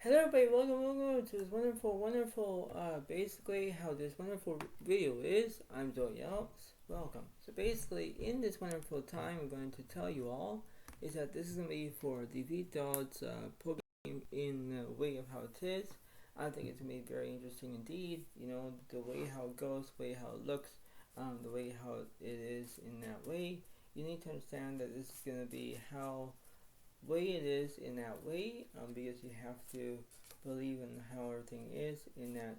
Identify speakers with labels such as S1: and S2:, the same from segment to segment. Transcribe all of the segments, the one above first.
S1: Hello everybody, welcome to this wonderful, basically how this wonderful video is. I'm Zodiac Alex, welcome. So basically, in this wonderful time, I'm going to tell you all is that this is going to be for the VDOT's program in the way of how it is. I think it's going to be very interesting indeed, the way how it goes, the way how it looks, the way how it is in that way. You need to understand that this is going to be how way it is in that way, because you have to believe in how everything is in that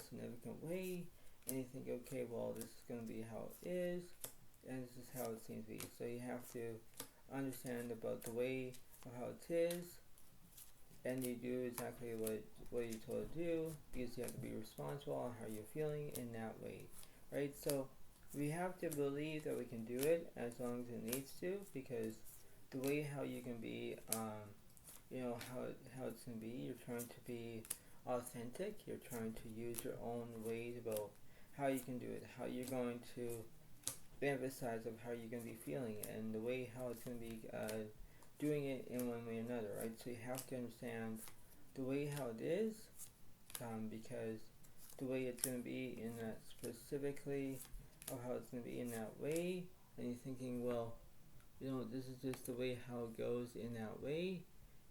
S1: significant way, and you think, okay, well, this is going to be how it is, and this is how it seems to be. So you have to understand about the way of how it is, and you do exactly what you're told to do, because you have to be responsible on how you're feeling in that way, right? So we have to believe that we can do it as long as it needs to, because the way how you can be, how it's going to be, you're trying to be authentic, you're trying to use your own ways about how you can do it, how you're going to emphasize of how you're going to be feeling, and the way how it's going to be doing it in one way or another, right? So you have to understand the way how it is, because the way it's going to be in that specifically of how it's going to be in that way, and you're thinking, well, this is just the way how it goes in that way,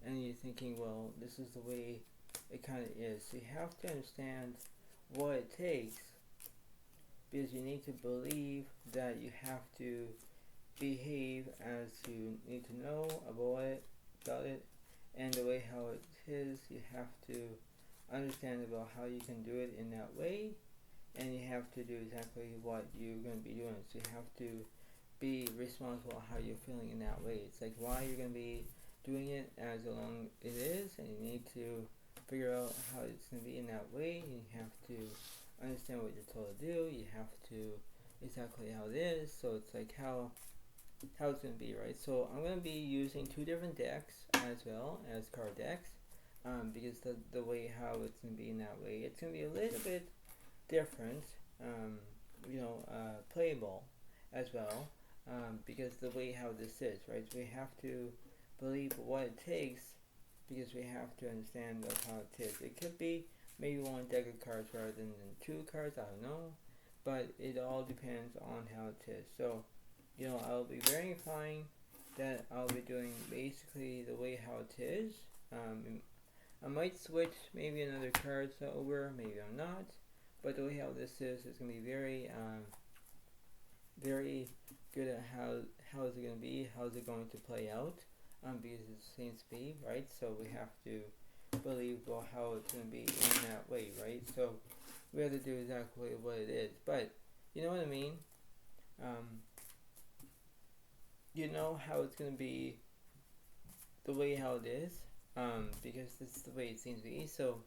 S1: and you're thinking, well, this is the way it kind of is. So you have to understand what it takes, because you need to believe that you have to behave as you need to know about it, and the way how it is, you have to understand about how you can do it in that way, and you have to do exactly what you're going to be doing. So you have to be responsible how you're feeling in that way. It's like why you're going to be doing it as long as it is, and you need to figure out how it's going to be in that way, and you have to understand what you're told to do. You have to exactly how it is, so it's like how it's going to be, right? So I'm going to be using two different decks as well as card decks, because the way how it's going to be in that way, it's going to be a little bit different, playable as well, because the way how this is, right? So we have to believe what it takes, because we have to understand how it is. It could be maybe one deck of cards rather than two cards, I don't know, but it all depends on how it is. So, I'll be verifying that I'll be doing basically the way how it is. I might switch maybe another cards over, maybe I'm not, but the way how this is going to be very, very good at how is it going to be, how is it going to play out, because it seems to be, right? So we have to believe how it's going to be in that way, right? So we have to do exactly what it is, but you know what I mean? You know how it's going to be the way how it is, because this is the way it seems to be. So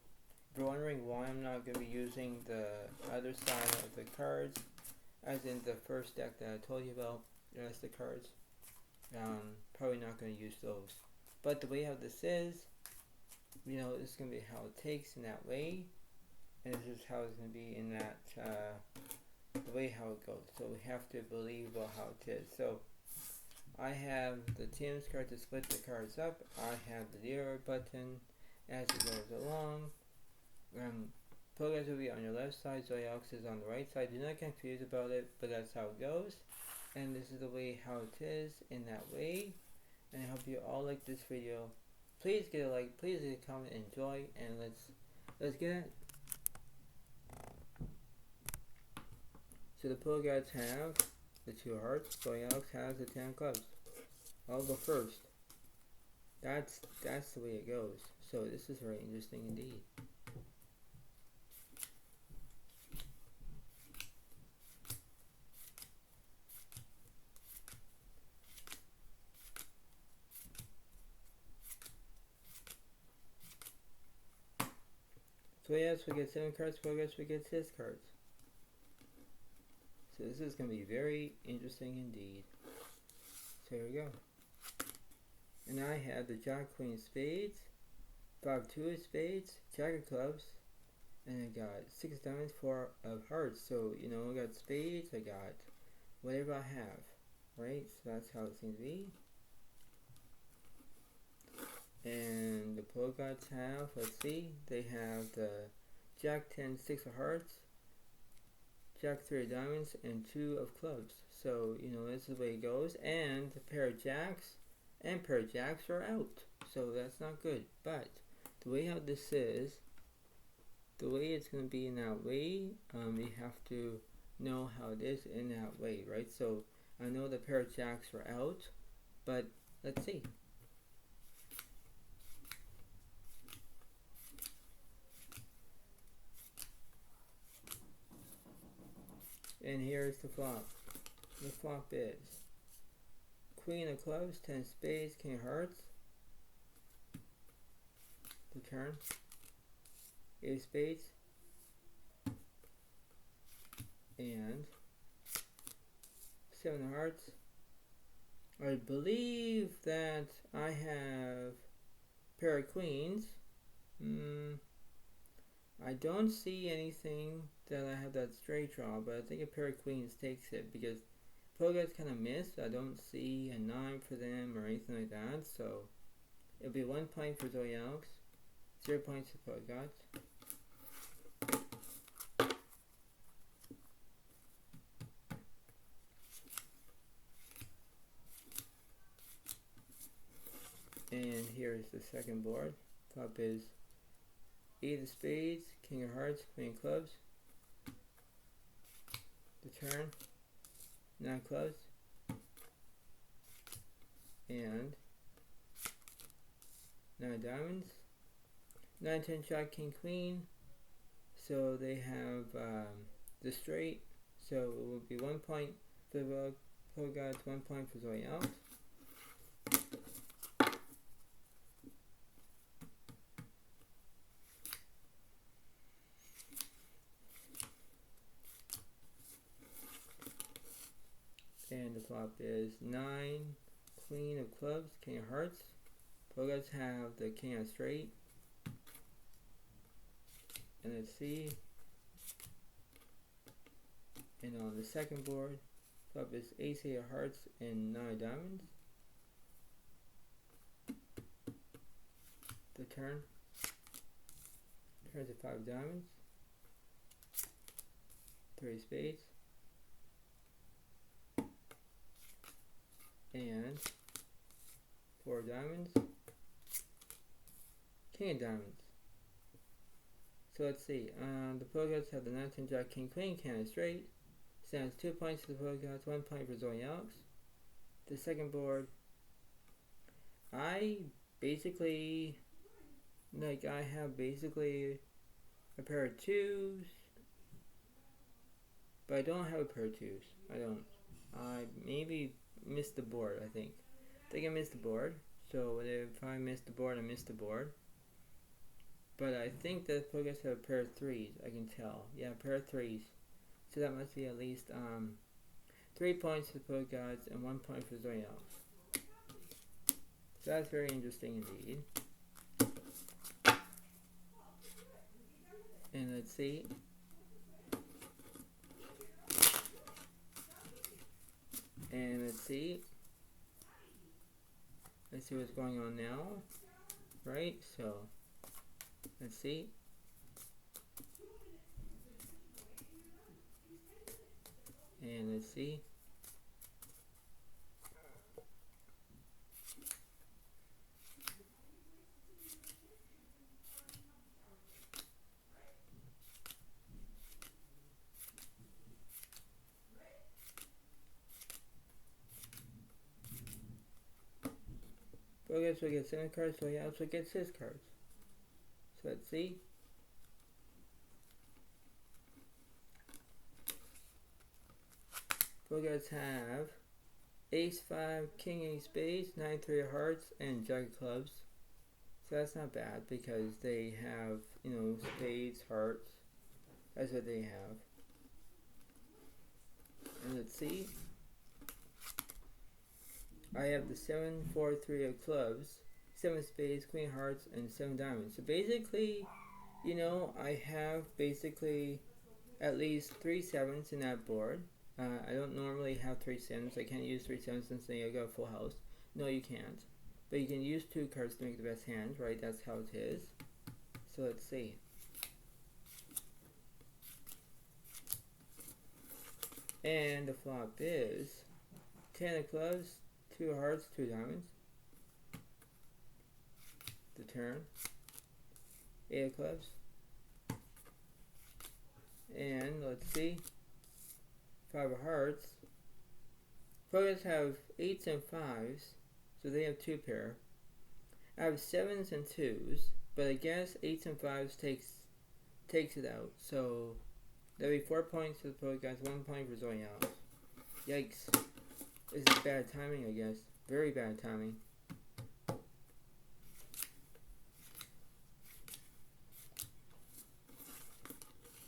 S1: if you're wondering why I'm not going to be using the other side of the cards, as in the first deck that I told you about, that's the cards, probably not going to use those. But the way how this is, this is going to be how it takes in that way, and this is how it's going to be in that, the way how it goes. So we have to believe how it is. So I have the Teams card to split the cards up. I have the zero button as it goes along. Progress will be on your left side, Zodiac Alex is on the right side. Do not get confused about it, but that's how it goes. And this is the way how it is in that way. And I hope you all like this video. Please get a like, please leave a comment, enjoy, and let's get it. So the pull guides have the two hearts. Zodiac Alex has the 10 clubs. I'll go first. That's the way it goes. So this is very interesting indeed. So yes, we get 7 cards, progress we get 6 cards. So this is going to be very interesting indeed. So here we go. And I have the Jack Queen of Spades, 5-2 of Spades, Jack of Clubs, and I got 6 diamonds, 4 of hearts. So, I got spades, I got whatever I have, right? So that's how it seems to be. And the Pro Gods have, let's see, they have the Jack 10, 6 of hearts, Jack 3 of diamonds, and 2 of clubs. So, this is the way it goes. And the pair of jacks and pair of jacks are out. So that's not good. But the way how this is, the way it's going to be in that way, you have to know how it is in that way, right? So I know the pair of jacks are out, but let's see. And here's the flop. The flop is Queen of clubs, 10 spades, King of hearts. The turn. 8 of spades. And 7 of hearts. I believe that I have a pair of queens. I don't see anything that I have that straight draw, but I think a pair of queens takes it because Pro Guys kind of missed. I don't see a 9 for them or anything like that, so it'll be 1 point for Zodiac Alex, 0 points for Pro Guys. And here's the second board. Top is 8 of spades, King of hearts, Queen of clubs. The turn, 9 clubs, and 9 diamonds. 9, 10 Jack, King, Queen. So they have the straight. So it will be 1 point for the Pro Guys, 1 point for Zodiac Alex. And the flop is 9, Queen of clubs, King of hearts. Pro Guys have the King of straight. And let's see. And on the second board, flop is Ace of hearts and 9 diamonds. The turn. Turns to 5 diamonds. 3 spades. And 4 diamonds, King of diamonds. So let's see, the Pro Guys have the 9, 10 Jack, King, Queen, King of straight. Stands 2 points to the Pro Guys, 1 point for Zodiac Alex. The second board, I have basically a pair of 2s, but I don't have a pair of 2s. I maybe missed the board. I think I missed the board. So if I missed the board, I missed the board. But I think that Pro Guys have a pair of 3s. I can tell. Yeah, a pair of 3s. So that must be at least 3 points for Pro Guys and 1 point for Zodiac Alex. So that's very interesting indeed. And let's see. And let's see what's going on now, right? So let's see. And let's see. Pro Guys will get 7 cards, so he also gets 6 cards. So let's see. Pro Guys have Ace 5, King 8 spades, 9 3 of hearts, and Jack of clubs. So that's not bad because they have, spades, hearts. That's what they have. And let's see. I have the 7 4 3 of clubs, 7 spades, Queen of hearts, and 7 diamonds. So basically, I have basically at least 3 7s in that board. I don't normally have 3 7s. I can't use 3 7s since I got a full house. No, you can't. But you can use 2 cards to make the best hand, right? That's how it is. So let's see. And the flop is 10 of clubs, 2 hearts, 2 diamonds. The turn. 8 of clubs. And let's see. 5 of hearts. Players have 8s and 5s, so they have 2 pair. I have 7s and 2s, but I guess 8s and 5s takes it out. So that'll be 4 points for the pro guys, 1 point for Zodiac. Yikes. This is bad timing, I guess. Very bad timing.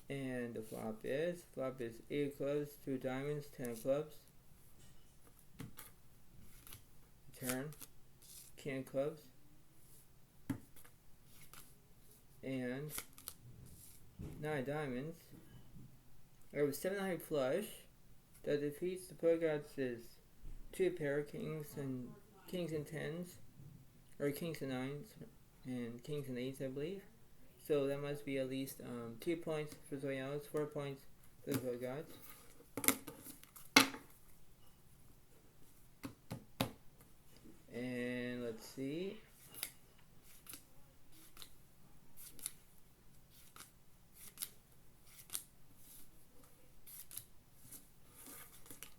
S1: And the flop is 8 of clubs, 2 diamonds, 10 of clubs. Turn, king of clubs. And 9 diamonds. I have a 7 high flush that defeats the pro gods' 2 pair kings and 10s, or kings and 9s, and kings and 8s, I believe. So that must be at least 2 points for Zodiac, 4 points for the pro gods. And let's see.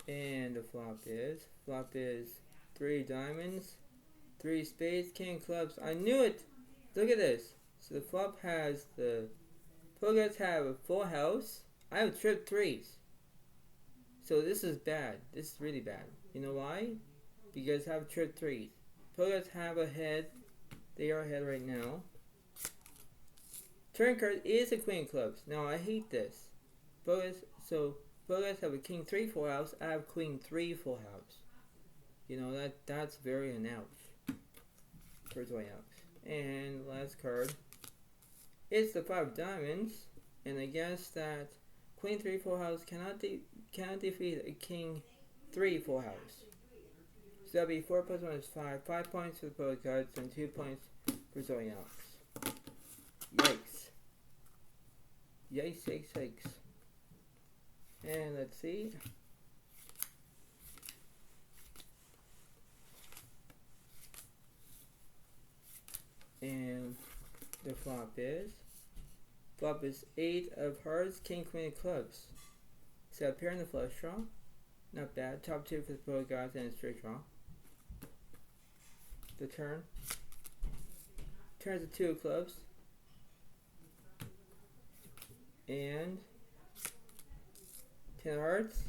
S1: And the flop is 3 diamonds, 3 spades, king of clubs. I knew it! Look at this. So the flop has the pro-guys have a full house. I have tripped 3s. So this is bad. This is really bad. You know why? Because I have tripped 3s. Pro-guys have a head. They are ahead right now. Turn card is a queen of clubs. Now I hate this. So pro-guys have a king 3 full house. I have queen 3 full house. You know that's very an ouch for Zodiac. And last card. It's the 5 diamonds, and I guess that queen 3 full house cannot defeat a king 3 full house. So that'll be 4 plus 1 is 5. 5 points for the pro cards and 2 points for Zodiac. Yikes. Yikes, yikes, yikes. And let's see. And the flop is 8 of hearts, king, queen of clubs. So a pair in the flush draw. Not bad. Top 2 for the pro gods and a straight draw. The turn. Turns to 2 of clubs. And 10 of hearts.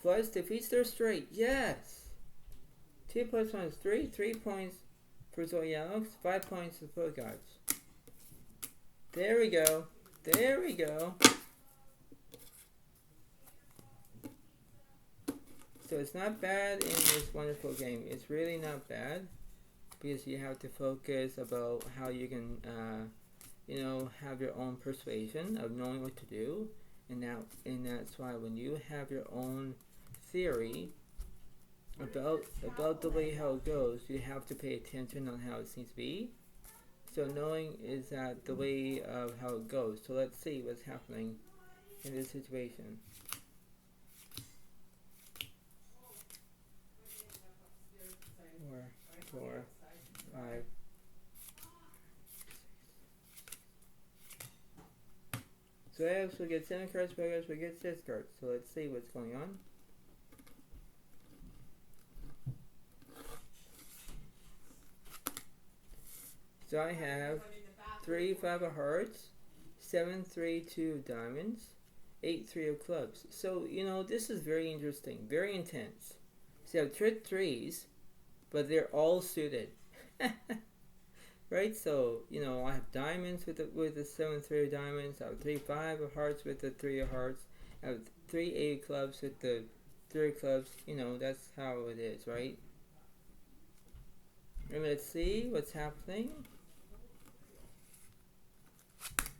S1: Flush defeats their straight. Yes! 2 plus 1 is 3. 3 points for Zodiac. 5 points for the pro gods. There we go. There we go. So it's not bad in this wonderful game. It's really not bad because you have to focus about how you can, have your own persuasion of knowing what to do, and that's why when you have your own theory about the way how it goes, you have to pay attention on how it seems to be. So knowing is that the way of how it goes. So let's see what's happening in this situation. Four, 5. So Alex will get 7 cards, Alex will get 6 cards. So let's see what's going on. So I have 3, 5 of hearts, 7, 3, 2 of diamonds, 8, 3 of clubs. So, this is very interesting, very intense. So I have trick 3s, but they're all suited. Right? So, I have diamonds with the 7, 3 of diamonds. I have 3, 5 of hearts with the 3 of hearts. I have 3, 8 of clubs with the 3 of clubs. That's how it is, right? And let's see what's happening.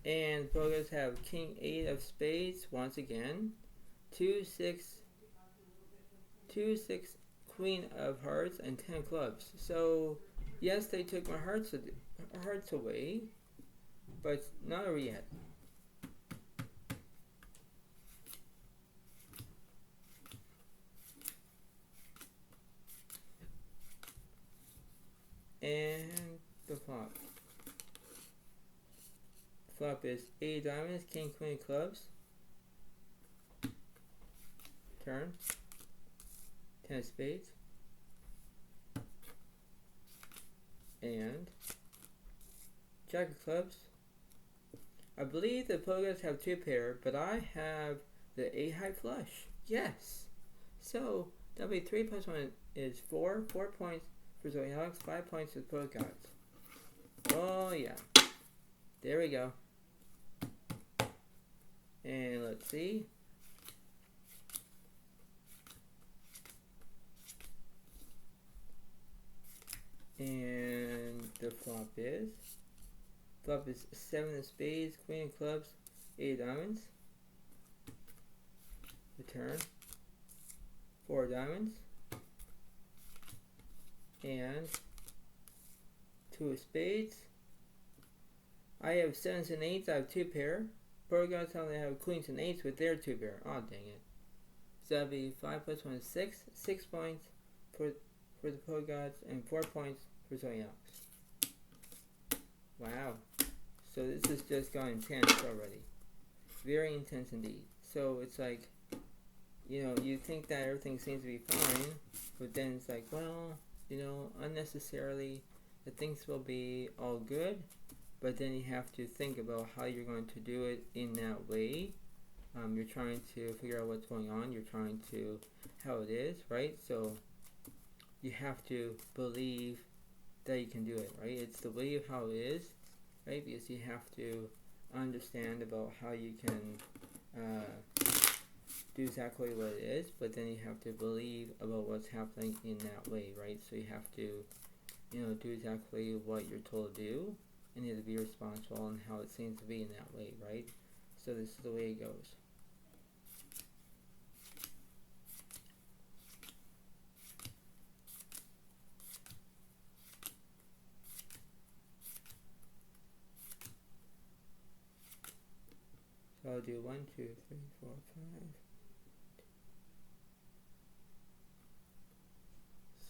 S1: And progress have king 8 of spades once again. 2, 6, queen of hearts, and 10 clubs. So Yes, they took my hearts away, but not over yet. And the flop. Flop is 8 diamonds, king, queen, clubs. Turn. 10 of spades. And jack of clubs. I believe the pogas have 2 pair, but I have the 8 high flush. Yes. So that'll be 3 plus 1 is 4. 4 points for Zodiac Alex, 5 points for the pogas. Oh yeah. There we go. And let's see. And the flop is 7 of spades, queen of clubs, 8 of diamonds. Return 4 diamonds and 2 of spades. I have 7s and 8s. I have 2 pair. Pogas only have queens and 8s with their 2 pair. Oh dang it! So that'll be 5 plus 1 is 6. 6 points for the Pogas and 4 points for Zodiac. Wow. So this is just gone intense already. Very intense indeed. So it's like, you think that everything seems to be fine, but then it's like, well, unnecessarily, that things will be all good, but then you have to think about how you're going to do it in that way. You're trying to figure out what's going on. You're trying to, how it is, right? So you have to believe that you can do it, right? It's the way of how it is, right? Because you have to understand about how you can do exactly what it is, but then you have to believe about what's happening in that way, right? So you have to, do exactly what you're told to do, and you have to be responsible on how it seems to be in that way, right? So this is the way it goes. So I'll do 1, 2, 3, 4, 5.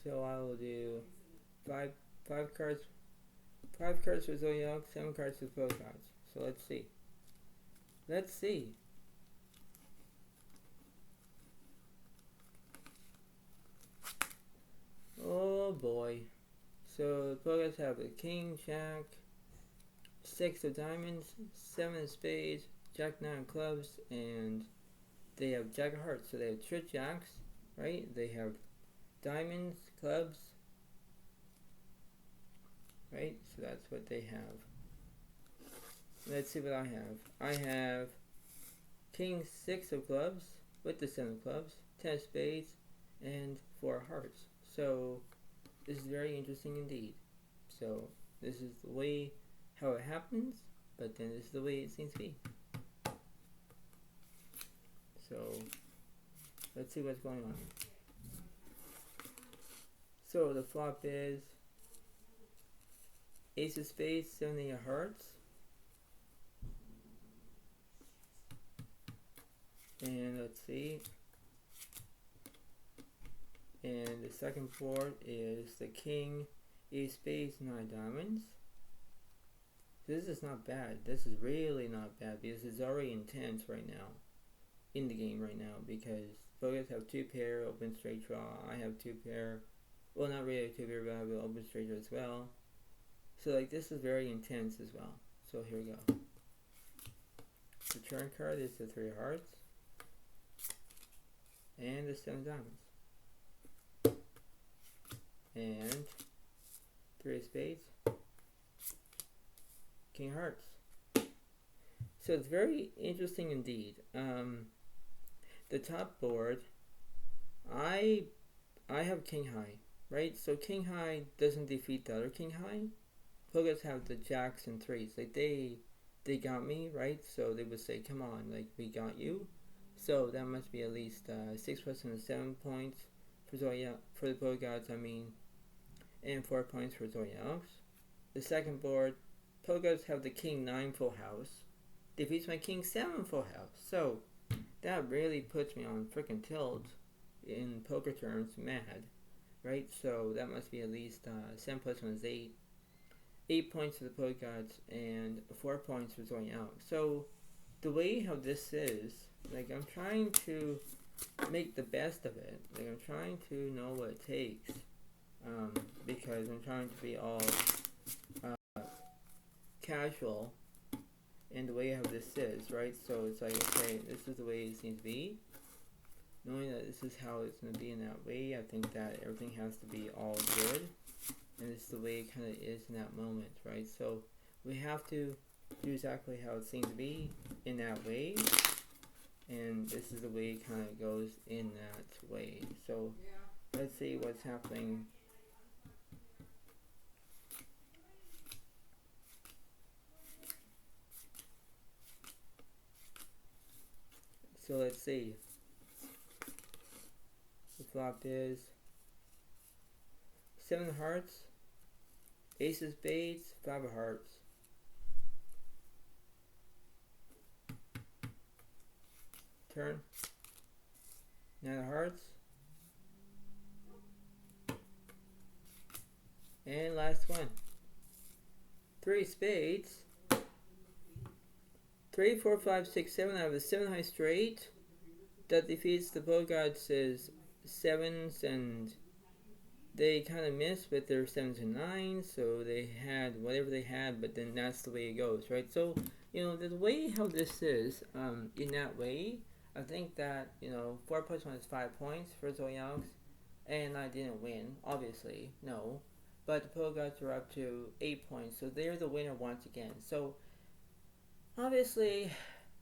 S1: So I will do five cards for Zodiac, 7 cards for both cards. So let's see. Let's see. Oh boy. So the Pogas have a king, jack, 6 of diamonds, 7 of spades, jack, 9 of clubs, and they have jack of hearts. So they have trick jacks, right? They have diamonds, clubs, right? So that's what they have. Let's see what I have. I have king, 6 of clubs with the 7 of clubs, 10 of spades, and 4 of hearts. So this is very interesting indeed. So this is the way how it happens, but then this is the way it seems to be. So let's see what's going on. So the flop is ace of spades, 7 of hearts, and let's see. And the second board is the king, ace of spades, 9 diamonds. This is not bad. This is really not bad because it's already intense right now in the game right now, because Pogas have 2 pair, open straight draw. I have 2 pair. Well, not really 2 pair, but I have an open straight draw as well. So like this is very intense as well. So here we go. The turn card is the 3 of hearts and the 7 of diamonds. And 3 of spades, king of hearts. So it's very interesting indeed. The top board, I have king high, right? So king high doesn't defeat the other king high. Pogas have the jacks and 3s. Like they got me, right? So they would say, come on, like we got you. So that must be at least 6 plus 7 points for Zodiac, for the Pogas. I mean, and 4 points for Zodiac Alex. The second board, Pokegods have the King 9 full house. Defeats my King 7 full house. So, that really puts me on freaking tilt in poker terms, mad. Right? So, that must be at least 7 plus 1 is 8. 8 points for the Pokegods and 4 points for Zodiac Alex. So, the way how this is, like, I'm trying to make the best of it. Like, I'm trying to know what it takes. Because I'm trying to be all casual in the way how this is, right? So it's like, okay, this is the way it seems to be. Knowing that this is how it's going to be in that way, I think that everything has to be all good. And this is the way it kind of is in that moment, right? So we have to do exactly how it seems to be in that way. And this is the way it kind of goes in that way. So let's see what's happening. So let's see. The flop is 7 of hearts, Ace of spades, 5 of hearts. Turn. 9 of hearts. And last one. 3 spades. 3, 4, 5, 6, 7. I have a 7 high straight. That defeats the Pokegods' 7s, and they kind of missed with their 7s and 9s, so they had whatever they had, but then that's the way it goes, right? So, the way how this is, in that way, I think that, 4 plus 1 is 5 points for Zodiac Alex, and I didn't win, obviously, no. But the Pokegods are up to 8 points, so they're the winner once again. So, obviously,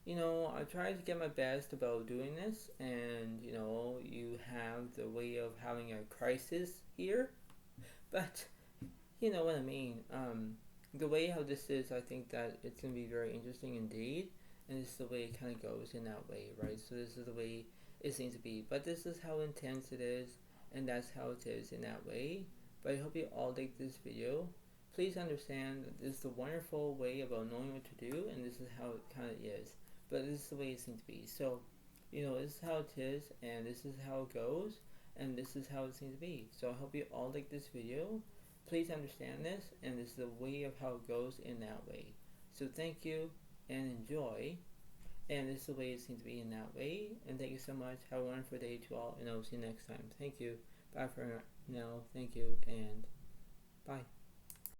S1: I tried to get my best about doing this, and, you have the way of having a crisis here, but, you know what I mean. The way how this is, I think that it's going to be very interesting indeed, and this is the way it kind of goes in that way, right? So this is the way it seems to be, but this is how intense it is, and that's how it is in that way. But I hope you all like this video. Please understand that this is a wonderful way about knowing what to do, and this is how it kind of is. But this is the way it seems to be. So, this is how it is, and this is how it goes, and this is how it seems to be. So I hope you all like this video. Please understand this, and this is the way of how it goes in that way. So thank you, and enjoy. And this is the way it seems to be in that way. And thank you so much. Have a wonderful day to all, and I'll see you next time. Thank you. Bye for now. Thank you, and bye.